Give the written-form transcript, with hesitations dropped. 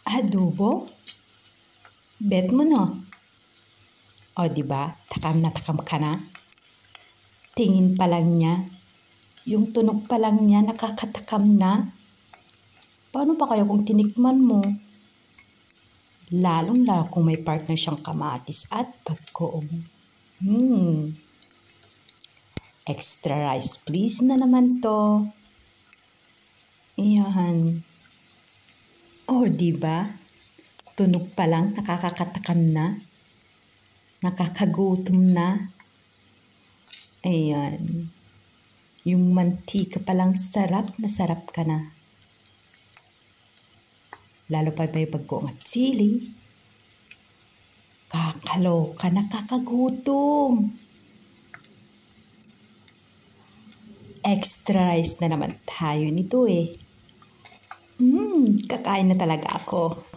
Adobo? Bet mo no? O diba, takam na takam ka na? Tingin pa lang niya, yung tunog pa lang niya nakakatakam na. Paano pa kaya kung tinikman mo? Lalong-lalo kung may partner siyang kamatis at pagkoong. Extra rice please na naman to. Iyan. O diba, tunog pa lang nakakatakam na. Nakakagutom na. Ayan. Yung mantika pa lang sarap na sarap ka na. Lalo pa may pagkoong at sili. Kakaloka, nakakagutom. Extra rice na naman tayo nito eh. Kakain na talaga ako.